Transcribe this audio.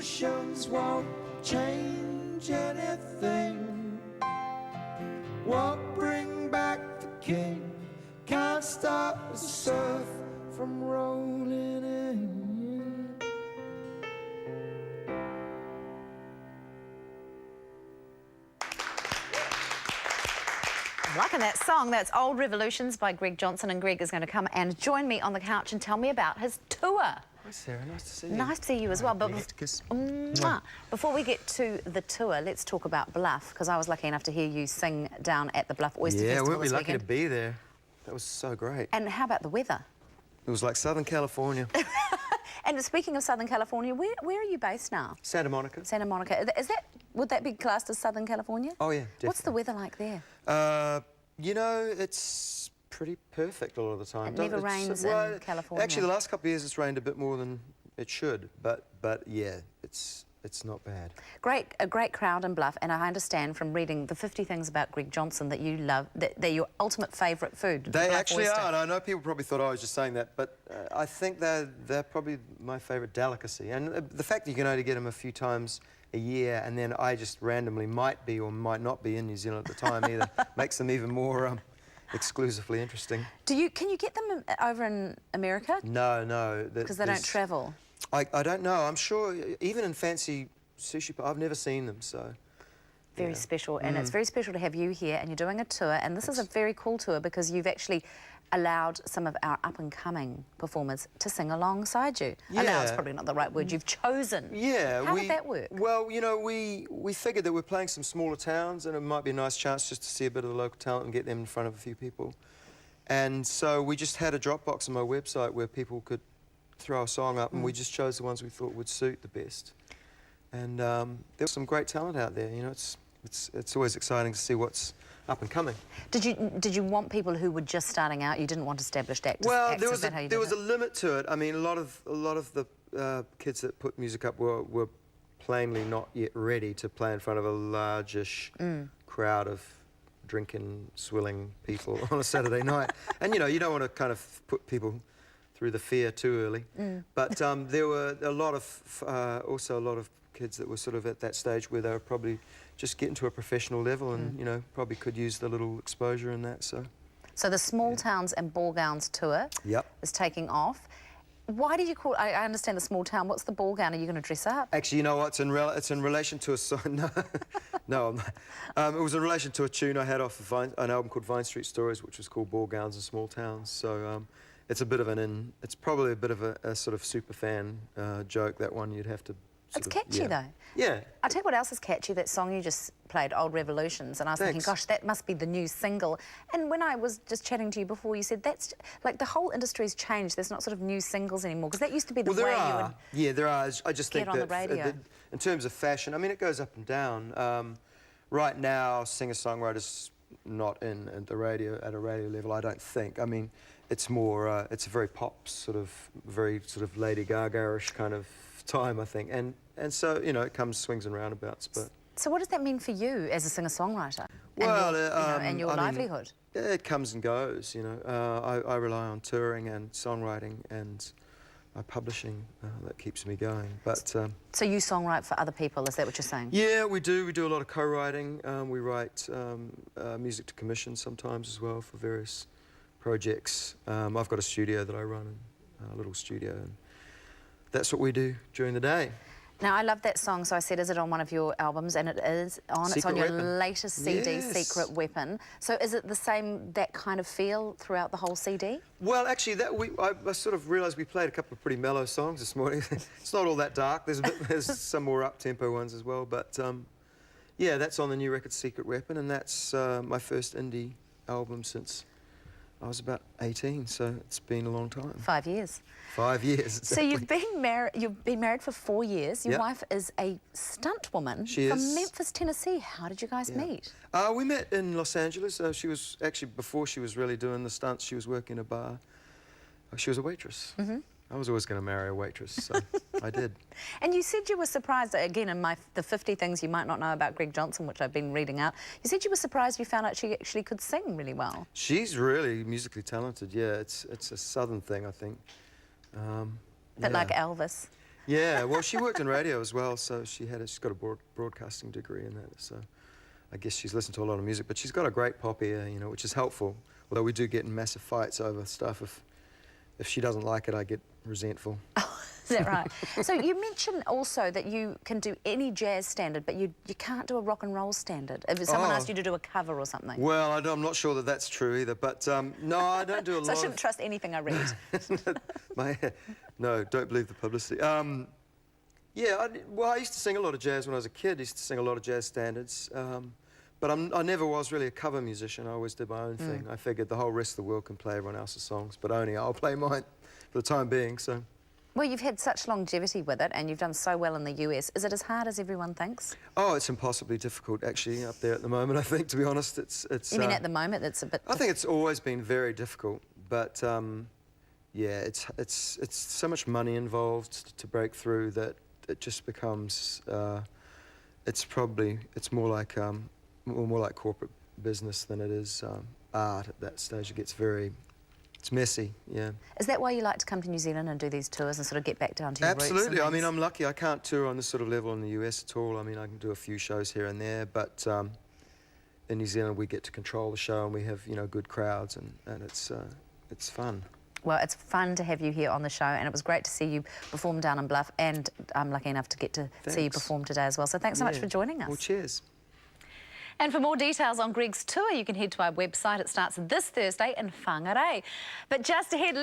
revolutions won't change anything. Won't bring back the king. Can't stop the surf from rolling in. Liking that song. That's Old Revolutions by Greg Johnson, and Greg is going to come and join me on the couch and tell me about his tour. Hi Sarah, nice to see you. Nice to see you as well. But kiss. Before we get to the tour, let's talk about Bluff, because I was lucky enough to hear you sing down at the Bluff Oyster Festival Yeah, weren't we this lucky weekend. to be there? That was so great. And how about the weather? It was like Southern California. And speaking of Southern California, where are you based now? Santa Monica. Santa Monica. Would that be classed as Southern California? Oh yeah, definitely. What's the weather like there? You know, it's pretty perfect a lot of the time. It never rains in California. Actually, the last couple of years it's rained a bit more than it should, but yeah, it's not bad. A great crowd in Bluff, and I understand from reading the 50 things about Greg Johnson that you love, that they're your ultimate favourite food. They actually are, and I know people probably thought I was just saying that, but I think they're probably my favourite delicacy. And the fact that you can only get them a few times a year, and then I just randomly might be or might not be in New Zealand at the time either, makes them even more exclusively interesting. Can you get them over in America? No. Because they don't travel. I don't know. I'm sure even in fancy sushi, I've never seen them, so... Very special, and it's very special to have you here, and you're doing a tour, and this is a very cool tour because you've actually allowed some of our up-and-coming performers to sing alongside you. Yeah. Allowed's probably not the right word. You've chosen. Yeah. How did that work? Well, you know, we figured that we're playing some smaller towns, and it might be a nice chance just to see a bit of the local talent and get them in front of a few people. And so we just had a Dropbox on my website where people could throw a song up, and we just chose the ones we thought would suit the best. And there was some great talent out there. You know, it's always exciting to see what's up and coming. Did you want people who were just starting out? You didn't want established actors? Well, there was a limit to it. I mean, a lot of the kids that put music up were plainly not yet ready to play in front of a largish crowd of drinking, swilling people on a Saturday night. And you know, you don't want to kind of put people through the fear too early. But there were also a lot of kids that were sort of at that stage where they were probably just getting to a professional level and, you know, probably could use the little exposure in that, so... So the Small Towns and Ball Gowns tour is taking off. Why did you call... I understand the small town. What's the ball gown? Are you going to dress up? Actually, you know what? It's in relation to a song... No, I'm not. It was in relation to a tune I had off of an album called Vine Street Stories, which was called Ball Gowns and Small Towns. So it's a bit of it's probably a bit of a sort of super fan joke, that one. You'd have to... It's catchy, though. Yeah. I'll tell you what else is catchy, that song you just played, Old Revolutions, and I was thinking, gosh, that must be the new single. And when I was just chatting to you before, you said that's... Like, the whole industry's changed. There's not sort of new singles anymore, because that used to be the way you would... Yeah, there are. I just think on the radio. In terms of fashion, I mean, it goes up and down. Right now, singer-songwriters not in at a radio level, I don't think. I mean, it's more... it's a very pop, very Lady Gaga-ish kind of time, I think. And so, you know, it comes swings and roundabouts, but... So what does that mean for you as a singer-songwriter? Well, and your livelihood? It comes and goes, you know. I rely on touring and songwriting and publishing. That keeps me going, but... So you songwrite for other people, is that what you're saying? Yeah, we do. We do a lot of co-writing. We write music to commission sometimes as well for various projects. I've got a studio that I run, a little studio, and that's what we do during the day. Now, I love that song, so I said, is it on one of your albums? And it is on. It's on your latest CD, yes. Secret Weapon. So is it the same, that kind of feel throughout the whole CD? Well, actually, I sort of realised we played a couple of pretty mellow songs this morning. It's not all that dark. There's some more up-tempo ones as well. But, yeah, that's on the new record, Secret Weapon, and that's my first indie album since I was about 18, so it's been a long time. 5 years. 5 years, exactly. So you've been married for 4 years. Your wife is a stunt woman from Memphis, Tennessee. How did you guys meet? We met in Los Angeles. She was actually, before she was really doing the stunts, she was working in a bar. She was a waitress. I was always going to marry a waitress, so I did. And you said you were surprised, again, in the 50 things you might not know about Greg Johnson, which I've been reading out, you said you were surprised you found out she actually could sing really well. She's really musically talented, yeah. It's a southern thing, I think. But like Elvis. Yeah, well, she worked in radio as well, so she's got a broadcasting degree in that, so I guess she's listened to a lot of music, but she's got a great pop ear, you know, which is helpful. Although we do get in massive fights over stuff. If she doesn't like it, I get resentful. Is that right? So you mentioned also that you can do any jazz standard, but you can't do a rock and roll standard. If someone asked you to do a cover or something. Well, I'm not sure that that's true either, but no, I don't do a lot. So I shouldn't trust anything I read. No, don't believe the publicity. Yeah, well, I used to sing a lot of jazz when I was a kid. I used to sing a lot of jazz standards. But I never was really a cover musician. I always did my own thing. I figured the whole rest of the world can play everyone else's songs, but only I'll play mine for the time being, so. Well, you've had such longevity with it, and you've done so well in the US. Is it as hard as everyone thinks? Oh, it's impossibly difficult, actually, up there at the moment, I think, to be honest. It's. You mean at the moment it's a bit... I think it's always been very difficult, but yeah, it's so much money involved to break through that it just becomes, it's more like corporate business than it is art at that stage. It gets it's messy, yeah. Is that why you like to come to New Zealand and do these tours and sort of get back down to your roots? Absolutely. I mean, I'm lucky. I can't tour on this sort of level in the US at all. I mean, I can do a few shows here and there, but in New Zealand we get to control the show and we have, you know, good crowds and it's fun. Well, it's fun to have you here on the show, and it was great to see you perform down in Bluff, and I'm lucky enough to get to see you perform today as well. So thanks so much for joining us. Well, cheers. And for more details on Greg's tour, you can head to our website. It starts this Thursday in Whangarei. But just ahead,